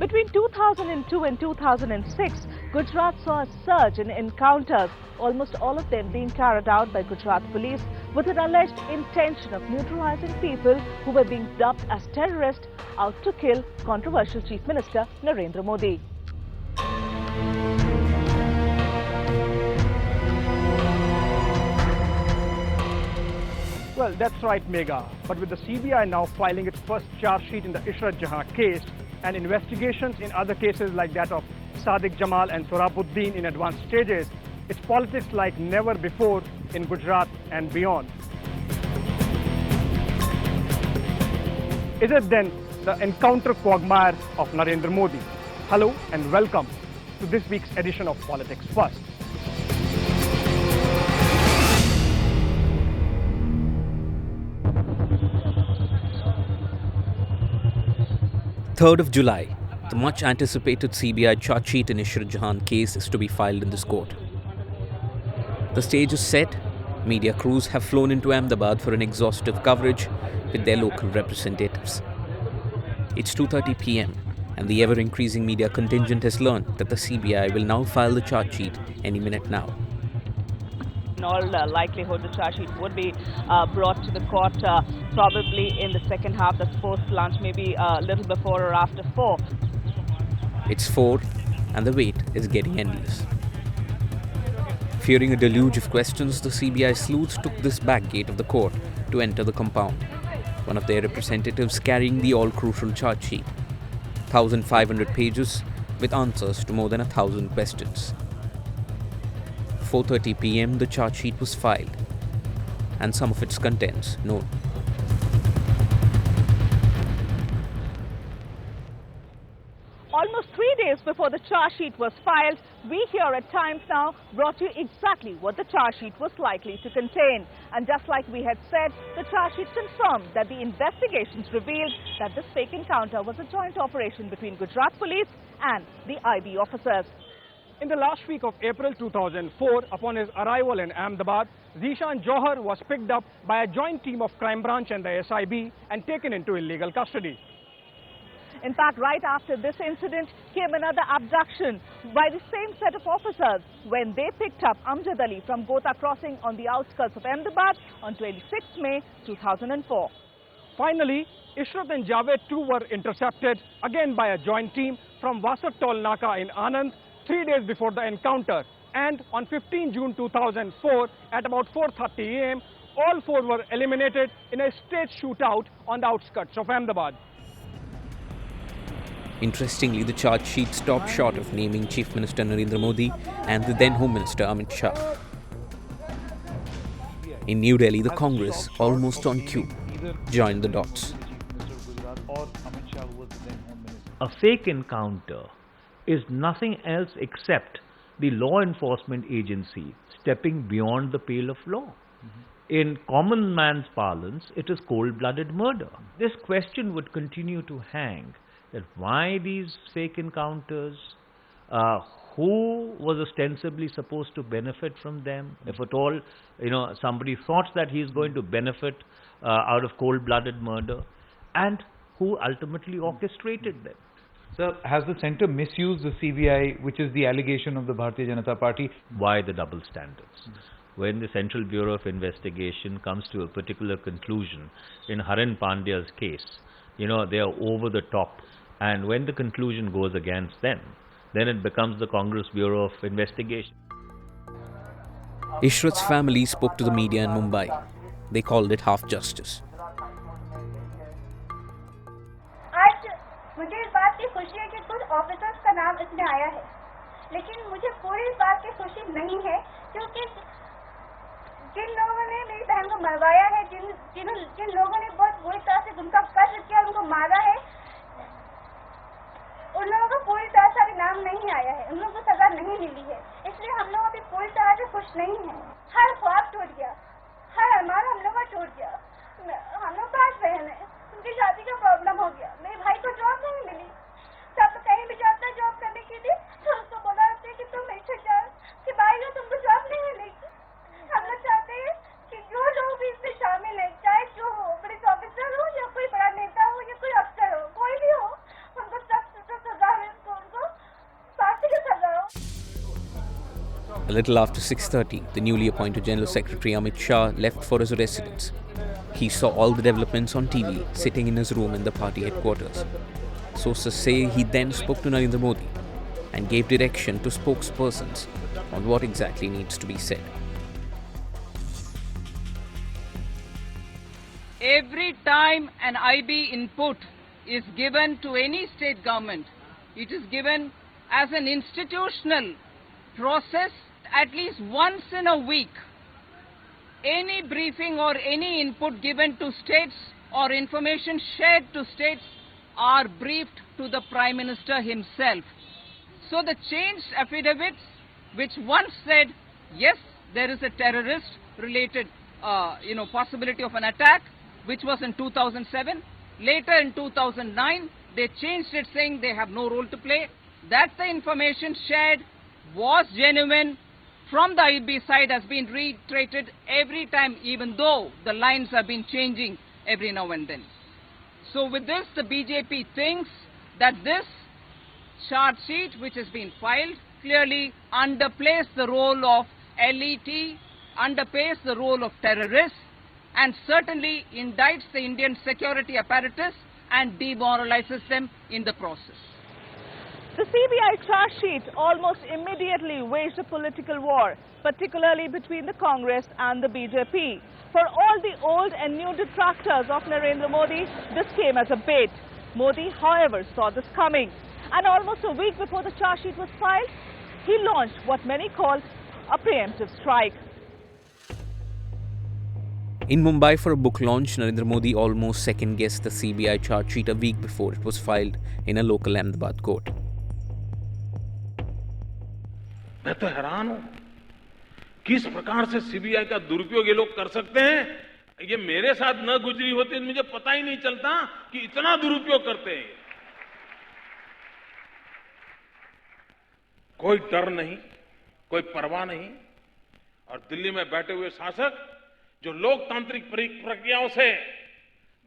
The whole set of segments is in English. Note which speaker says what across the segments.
Speaker 1: Between 2002 and 2006, Gujarat saw a surge in encounters, almost all of them being carried out by Gujarat police with an alleged intention of neutralizing people who were being dubbed as terrorists out to kill controversial Chief Minister Narendra Modi.
Speaker 2: Well, that's right, Megha. But with the CBI now filing its first charge sheet in the Ishrat Jahan case and investigations in other cases like that of Sadiq Jamal and Sohrabuddin in advanced stages, it's politics like never before in Gujarat and beyond. Is it then the encounter quagmire of Narendra Modi? Hello and welcome to this week's edition of Politics First.
Speaker 3: 3rd of July, the much-anticipated CBI charge sheet in Ishrat Jahan case is to be filed in this court. The stage is set. Media crews have flown into Ahmedabad for an exhaustive coverage with their local representatives. It's 2:30 p.m. and the ever-increasing media contingent has learned that the CBI will now file the charge sheet any minute now.
Speaker 1: In all likelihood, the charge sheet would be brought to the court probably in the second half, that's post-lunch, maybe a little before or after 4.
Speaker 3: It's 4 and the wait is getting endless. Fearing a deluge of questions, the CBI sleuths took this back gate of the court to enter the compound, one of their representatives carrying the all-crucial charge sheet. 1,500 pages with answers to more than 1,000 questions. 4:30 p.m. the charge sheet was filed and some of its contents known.
Speaker 1: Almost 3 days before the charge sheet was filed, we here at Times Now brought you exactly what the charge sheet was likely to contain. And just like we had said, the charge sheet confirmed that the investigations revealed that this fake encounter was a joint operation between Gujarat police and the IB officers.
Speaker 2: In the last week of April 2004, upon his arrival in Ahmedabad, Zishan Johar was picked up by a joint team of Crime Branch and the SIB and taken into illegal custody.
Speaker 1: In fact, right after this incident came another abduction by the same set of officers when they picked up Amjad Ali from Gota crossing on the outskirts of Ahmedabad on 26 May 2004.
Speaker 2: Finally, Ishrat and Javed too were intercepted again by a joint team from Vasat Toll Naka in Anand 3 days before the encounter. And on 15 June 2004 at about 4:30 a.m., all 4 were eliminated in a staged shootout on the outskirts of Ahmedabad.
Speaker 3: Interestingly, the charge sheet stopped short of naming Chief Minister Narendra Modi and the then Home Minister Amit Shah. In New Delhi, the Congress, almost on cue, joined the dots.
Speaker 4: A fake encounter is nothing else except the law enforcement agency stepping beyond the pale of law. In common man's parlance, it is cold-blooded murder. This question would continue to hang, that why these fake encounters, who was ostensibly supposed to benefit from them, if at all, somebody thought that he is going to benefit out of cold-blooded murder, and who ultimately orchestrated them.
Speaker 5: Sir, has the centre misused the CBI, which is the allegation of the Bharatiya Janata Party?
Speaker 4: Why the double standards? When the Central Bureau of Investigation comes to a particular conclusion in Haran Pandya's case, they are over the top. And when the conclusion goes against them, then it becomes the Congress Bureau of Investigation.
Speaker 3: Ishrat's family spoke to the media in Mumbai. They called it half-justice.
Speaker 6: मुझे इस बात की खुशी है कि कुछ officers का नाम इसमें आया है, लेकिन मुझे पूरी इस बात की खुशी नहीं है क्योंकि जिन लोगों ने मेरी बहन को मरवाया है, जिन लोगों ने बहुत बुरी तरह से उनका कत्ल किया, उनको मारा है, उन लोगों को पूरी तरह से अभी नाम नहीं आया है, उन लोगों को सजा नहीं मिली है, इसलिए हम लोग अभी पूरी तरह से खुश नहीं हैं। हर ख्वाब टूट गया, हर अरमान हम लोग का टूट गया। हम लोग 5 बहन हैं, उनकी शादी का प्रॉब्लम हो गया, मेरे भाई को जॉब नहीं मिली, सब कहीं भी जाता है जॉब करने के लिए तो उसको बोला जाता है कि तुम ऐसे जाओ कि भाई को तुमको जॉब नहीं मिलेगी। हम लोग चाहते हैं कि जो लोग भी इसमें शामिल है, चाहे जो हो, पुलिस ऑफिसर हो या कोई बड़ा नेता हो या कोई अफसर हो, कोई भी हो, उनको सख्त से सजा
Speaker 3: A little after 6:30, the newly appointed General Secretary Amit Shah left for his residence. He saw all the developments on TV, sitting in his room in the party headquarters. Sources say he then spoke to Narendra Modi and gave direction to spokespersons on what exactly needs to be said.
Speaker 7: Every time an IB input is given to any state government, it is given as an institutional process at least once in a week. Any briefing or any input given to states or information shared to states are briefed to the Prime Minister himself. So the changed affidavits, which once said, yes, there is a terrorist-related possibility of an attack, which was in 2007. Later in 2009, they changed it saying they have no role to play. That the information shared was genuine from the IB side has been reiterated every time, even though the lines have been changing every now and then. So with this, the BJP thinks that this charge sheet which has been filed clearly underplays the role of LET, underplays the role of terrorists, and certainly indicts the Indian security apparatus and demoralizes them in the process.
Speaker 1: The CBI charge sheet almost immediately waged a political war, particularly between the Congress and the BJP. For all the old and new detractors of Narendra Modi, this came as a bait. Modi, however, saw this coming. And almost a week before the charge sheet was filed, he launched what many called a preemptive strike.
Speaker 3: In Mumbai for a book launch, Narendra Modi almost second-guessed the CBI charge sheet a week before it was filed in a local Ahmedabad court.
Speaker 8: मैं तो हैरान हूं किस प्रकार से CBI का दुरुपयोग ये लोग कर सकते हैं। ये मेरे साथ न गुजरी होती तो मुझे पता ही नहीं चलता कि इतना दुरुपयोग करते हैं। कोई डर नहीं, कोई परवाह नहीं, और दिल्ली में बैठे हुए शासक जो लोकतांत्रिक प्रक्रियाओं से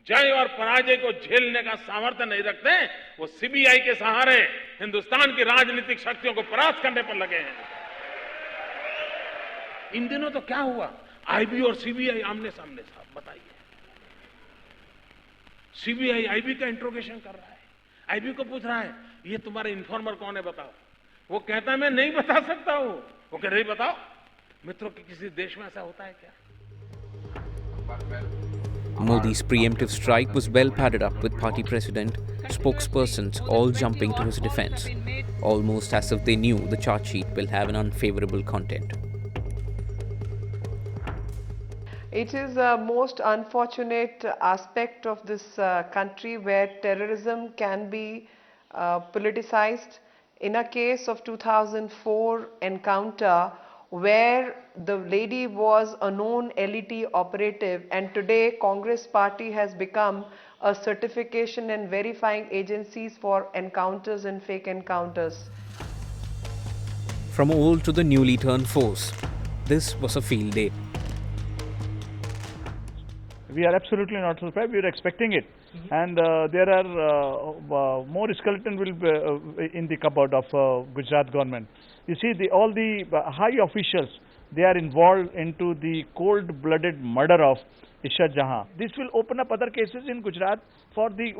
Speaker 8: जय और पराजय को झेलने का सामर्थ्य नहीं रखते, वो सीबीआई के सहारे हिंदुस्तान की राजनीतिक शक्तियों को परास्त करने पर लगे हैं। इन दिनों तो क्या हुआ, आईबी और सीबीआई आमने सामने साहब, बताइए। सीबीआई आईबी का इंट्रोगेशन कर रहा है, आईबी को पूछ रहा है ये तुम्हारे इन्फॉर्मर कौन है बताओ। वो कहता है मैं नहीं बता सकता हूं। वो कह रही बताओ। मित्रों कि किसी देश में ऐसा होता है क्या?
Speaker 3: Modi's preemptive strike was well padded up with party president, spokespersons all jumping to his defense, almost as if they knew the charge sheet will have an unfavorable content.
Speaker 9: It is a most unfortunate aspect of this country where terrorism can be politicized. In a case of 2004 encounter, where the lady was a known LET operative, and today Congress party has become a certification and verifying agencies for encounters and fake encounters.
Speaker 3: From old to the newly turned force, this was a field day.
Speaker 10: We are absolutely not surprised. We are expecting it, and there are more skeleton will be in the cupboard of Gujarat government. You see, all the high officials, they are involved into the cold-blooded murder of Ishrat Jahan. This will open up other cases in Gujarat for these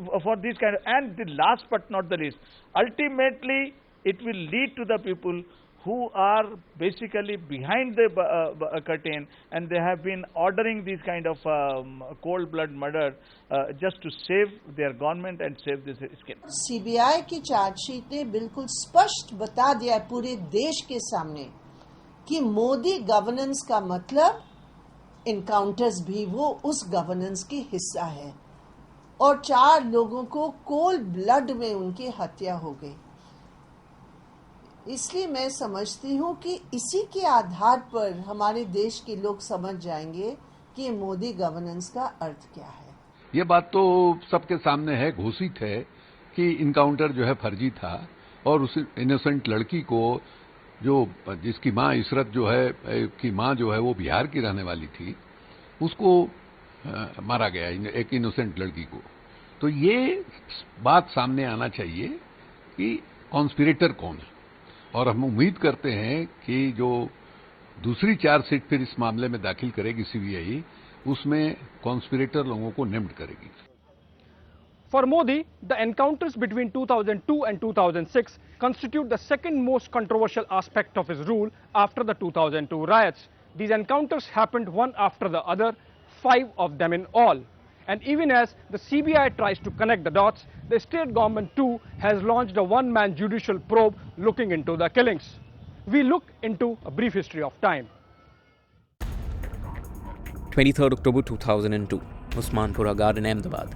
Speaker 10: kind of, and the last but not the least, ultimately it will lead to the people who are basically behind the curtain, and they have been ordering these kind of cold-blood murder just to save their government and save this skin.
Speaker 11: CBI की chargesheet ने बिल्कुल स्पष्ट बता दिया है पूरे देश के सामने कि मोदी गवर्नेंस का मतलब इनकाउंटर्स भी वो उस गवर्नेंस की हिस्सा है, और 4 लोगों को कोल्ड ब्लड में उनकी हत्या हो गई। इसलिए मैं समझती हूँ कि इसी के आधार पर हमारे देश के लोग समझ जाएंगे कि मोदी गवर्नेंस का अर्थ क्या है।
Speaker 12: ये बात तो सबके सामने है, घोषित है कि इनकाउंटर जो है फर्जी था, और उस इनोसेंट लड़की को जिसकी माँ इशरत जो है की माँ जो है वो बिहार की रहने वाली थी, उसको मारा गया, एक इनोसेंट लड़की को। तो ये बात सामने आना चाहिए कि कॉन्स्पिरेटर कौन है, और हम उम्मीद करते हैं कि जो दूसरी चार्जशीट फिर इस मामले में दाखिल करेगी सीबीआई, उसमें कॉन्स्पिरेटर लोगों को नेम्ड करेगी।
Speaker 2: For Modi, the encounters between 2002 and 2006 constitute the second most controversial aspect of his rule after the 2002 riots. These encounters happened one after the other, 5 of them in all. And even as the CBI tries to connect the dots, the state government too has launched a one-man judicial probe looking into the killings. We look into a brief history of time.
Speaker 3: 23rd October 2002, Usmanpura Garden, Ahmedabad.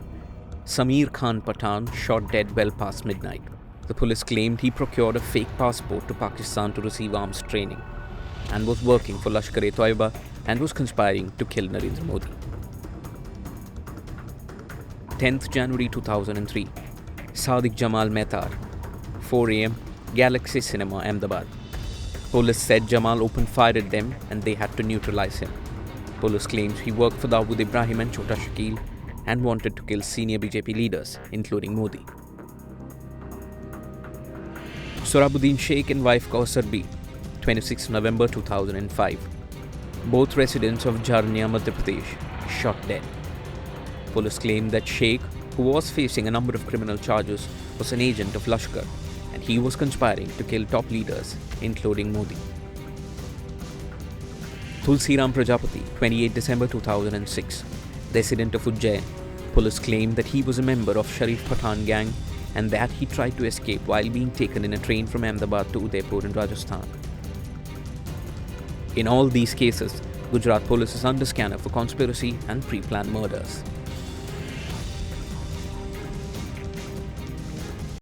Speaker 3: Sameer Khan Pathan shot dead well past midnight. The police claimed he procured a fake passport to Pakistan to receive arms training and was working for Lashkar-e-Toiba and was conspiring to kill Narendra Modi. 10th January 2003, Sadiq Jamal Mehtar, 4 a.m., Galaxy Cinema, Ahmedabad. Police said Jamal opened fire at them and they had to neutralize him. Police claims he worked for Dawood Ibrahim and Chota Shakil and wanted to kill senior BJP leaders, including Modi. Sohrabuddin Sheikh and wife Kausar B, 26 November 2005. Both residents of Jharnia, Madhya Pradesh, shot dead. Police claim that Sheikh, who was facing a number of criminal charges, was an agent of Lashkar and he was conspiring to kill top leaders, including Modi. Tulsiram Prajapati, 28 December 2006. Resident of Ujjain, police claim that he was a member of Sharif Pathan gang and that he tried to escape while being taken in a train from Ahmedabad to Udaipur in Rajasthan. In all these cases, Gujarat police is under scanner for conspiracy and pre-planned murders.